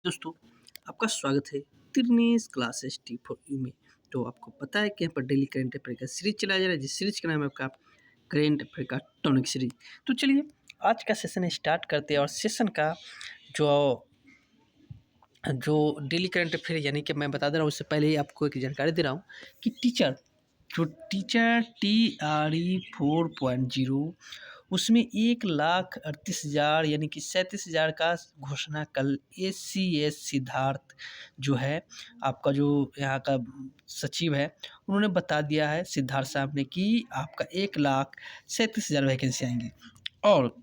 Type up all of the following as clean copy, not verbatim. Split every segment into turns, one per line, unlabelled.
दोस्तों, आपका स्वागत है तिरनेस क्लासेस टी फॉर यू में। तो आपको पता है कि यहाँ पर डेली करंट अफेयर का सीरीज चलाया जा रहा है, जिस सीरीज का नाम है आपका करंट अफेयर का टॉनिक सीरीज। तो चलिए आज का सेशन स्टार्ट करते हैं। और सेशन का जो जो डेली करंट अफेयर यानी कि मैं बता दे रहा हूँ, उससे पहले ही आपको एक जानकारी दे रहा हूँ कि टीचर TRE 4.0 उसमें 1,38,000 यानी कि 37,000 का घोषणा कल ACS सिद्धार्थ जो है आपका जो यहाँ का सचिव है, उन्होंने बता दिया है सिद्धार्थ साहब ने कि आपका 1,37,000 वैकेंसी आएंगी। और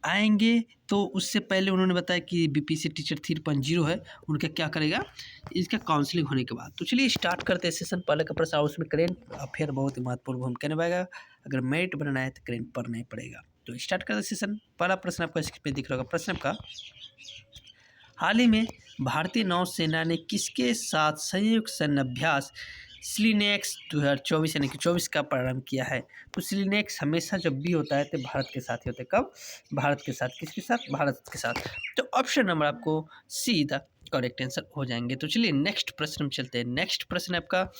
आएंगे तो उससे पहले उन्होंने बताया कि BPC टीचर 3.0 है, उनका क्या करेगा इसका काउंसलिंग होने के बाद। तो चलिए स्टार्ट करते हैं सेशन। पहले का प्रश्न, और उसमें करेंट अफेयर बहुत ही महत्वपूर्ण भूमिका निभाएगा। अगर मेरिट बनना है तो करेंट पढ़ना ही पड़ेगा। तो स्टार्ट करते हैं सेशन। पहला प्रश्न आपका स्क्रीन पे दिख रहा होगा। प्रश्न आपका, हाल ही में भारतीय नौसेना ने किसके साथ संयुक्त सैन्य अभ्यास स्लिनेक्स 2024 यानी कि 24 का प्रारंभ किया है? तो स्लिनेक्स हमेशा जब भी होता है तो भारत के साथ ही होता है। कब? भारत के साथ। किसके साथ? भारत के साथ। तो ऑप्शन नंबर आपको सी द करेक्ट आंसर हो जाएंगे। तो चलिए नेक्स्ट प्रश्न में चलते हैं। नेक्स्ट प्रश्न आपका,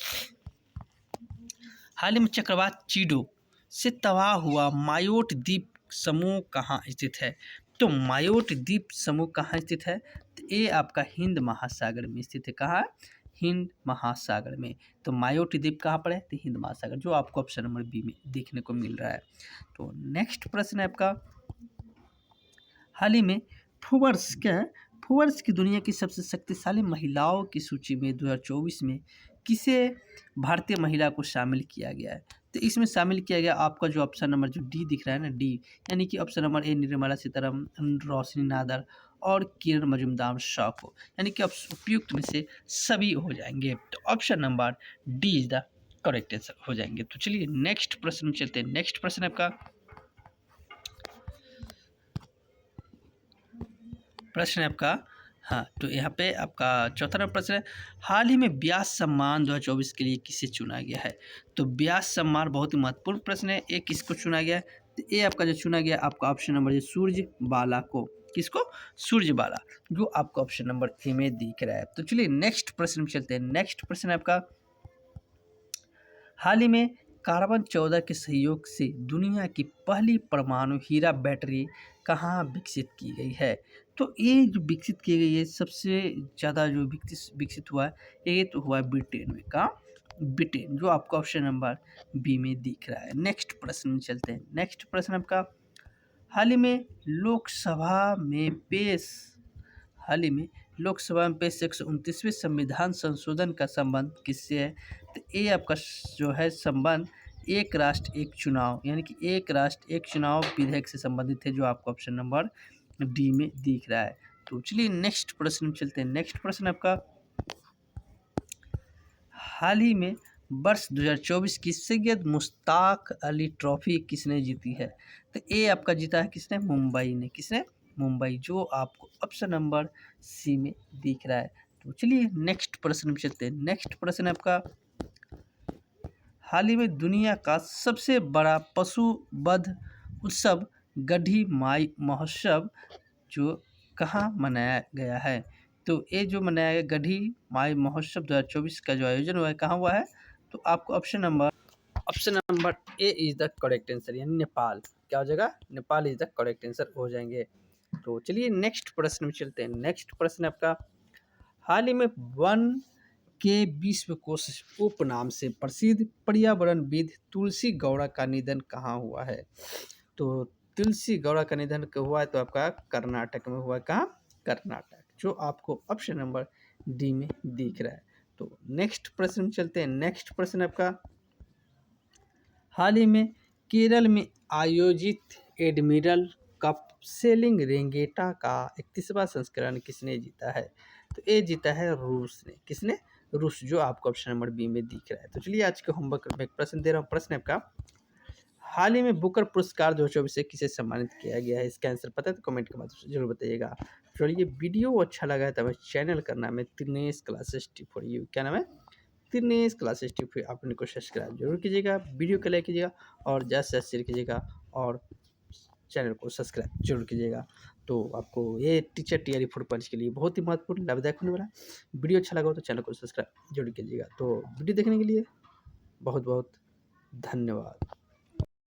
हाल ही में चक्रवात चीडो से तबाह हुआ मायोट द्वीप समूह कहाँ स्थित है? तो मायोट द्वीप समूह कहाँ स्थित है? तो ये आपका हिंद महासागर में स्थित है। कहाँ? हिंद महासागर में। तो मायोट द्वीप कहाँ पर है? तो हिंद महासागर, जो आपको ऑप्शन नंबर बी में देखने को मिल रहा है। तो नेक्स्ट प्रश्न है आपका, हाल ही में फोर्ब्स क्या है? फोर्ब्स की दुनिया की सबसे शक्तिशाली महिलाओं की सूची में 2024 में किसे भारतीय महिला को शामिल किया गया है? तो इसमें शामिल किया गया आपका जो ऑप्शन नंबर जो डी दिख रहा है ना, डी, यानी कि option number A Nirmala Sitharaman, Roshni Nadar और किरण मजूमदार शॉ को, यानी कि उपयुक्त में से सभी हो जाएंगे। तो option number D is the correct answer हो जाएंगे। तो चलिए नेक्स्ट प्रश्न में चलते हैं। नेक्स्ट प्रश्न आपका, प्रश्न है आपका, हाँ, तो यहाँ पे आपका चौथा नंबर प्रश्न है, हाल ही में व्यास सम्मान 2024 के लिए किसे चुना गया है? तो व्यास सम्मान बहुत ही महत्वपूर्ण प्रश्न है। ये किसको चुना गया है? तो ये आपका जो चुना गया आपका ऑप्शन नंबर सूर्य बाला को। किसको? सूर्य बाला, जो आपका ऑप्शन नंबर ए में दिख रहा है। तो चलिए नेक्स्ट प्रश्न में चलते हैं। नेक्स्ट प्रश्न है आपका, हाल ही में कार्बन 14 के सहयोग से दुनिया की पहली परमाणु हीरा बैटरी कहाँ विकसित की गई है? तो ये जो विकसित की गई है, सबसे ज़्यादा जो विकसित हुआ है ये तो हुआ है ब्रिटेन में। कहाँ? ब्रिटेन, जो आपका ऑप्शन नंबर बी में दिख रहा है। नेक्स्ट प्रश्न में चलते हैं। नेक्स्ट प्रश्न आपका, हाल ही में लोकसभा में पेश हाल ही में लोकसभा में पेश 129वें संविधान संशोधन का संबंध किससे है? तो ये आपका जो है संबंध एक राष्ट्र एक चुनाव यानी कि एक राष्ट्र एक चुनाव विधेयक से संबंधित है, जो आपका ऑप्शन नंबर डी में दिख रहा है। तो चलिए नेक्स्ट प्रश्न में चलते हैं। नेक्स्ट प्रश्न आपका, हाल ही में वर्ष 2024 की सैयद मुश्ताक अली ट्रॉफी किसने जीती है? तो ये आपका जीता है किसने? मुंबई ने। किसने? मुंबई, जो आपको ऑप्शन नंबर सी में दिख रहा है। तो चलिए नेक्स्ट प्रश्न में चलते हैं। नेक्स्ट प्रश्न आपका, हाल ही में दुनिया का सबसे बड़ा पशु वध उत्सव गढ़ी माई महोत्सव जो कहाँ मनाया गया है? तो ये जो मनाया गया गढ़ी माई महोत्सव 2024 का जो आयोजन हुआ है, कहाँ हुआ है? तो आपको option number A is the correct answer, यानी नेपाल। क्या हो जाएगा? Nepal is the correct answer हो जाएंगे। तो चलिए नेक्स्ट प्रश्न में चलते हैं। नेक्स्ट प्रश्न आपका, हाल ही में वन के विश्वकोश उपनाम से प्रसिद्ध पर्यावरणविद तुलसी गौड़ा का निधन कहाँ हुआ है? तो तुलसी गौड़ा का निधन हुआ है तो आपका कर्नाटक में हुआ है। कहाँ? कर्नाटक, जो आपको ऑप्शन नंबर डी में दिख रहा है। तो नेक्स्ट प्रश्न में चलते हैं। नेक्स्ट प्रश्न आपका, हाल ही में केरल में आयोजित एडमिरल कप सेलिंग रेंगेटा का 31वां संस्करण किसने जीता है? तो ये जीता है रूस ने। किसने? रूस, जो आपको ऑप्शन नंबर बी में दिख रहा है। तो चलिए आज के होमवर्क में एक प्रश्न दे रहा हूँ। प्रश्न आपका, हाल ही में बुकर पुरस्कार 2024 से किसे सम्मानित किया गया है? इसका आंसर पता है तो कमेंट के माध्यम से जरूर बताइएगा। चलिए वीडियो अच्छा लगा है तो हमें चैनल का नाम है तिरनेस क्लासेस टी फॉर यू। क्या नाम है? तिरनेस क्लासेस टी फॉर। आप इनको सब्सक्राइब जरूर कीजिएगा, वीडियो को लाइक कीजिएगा और ज़्यादा से ज़्यादा शेयर कीजिएगा और चैनल को सब्सक्राइब जरूर कीजिएगा। तो आपको ये टीचर तैयारी फॉर पॉइंट्स के लिए बहुत ही महत्वपूर्ण लाभदायक होने वाला है। वीडियो अच्छा लगा हो तो चैनल को सब्सक्राइब जरूर कीजिएगा। तो वीडियो देखने के लिए बहुत बहुत धन्यवाद।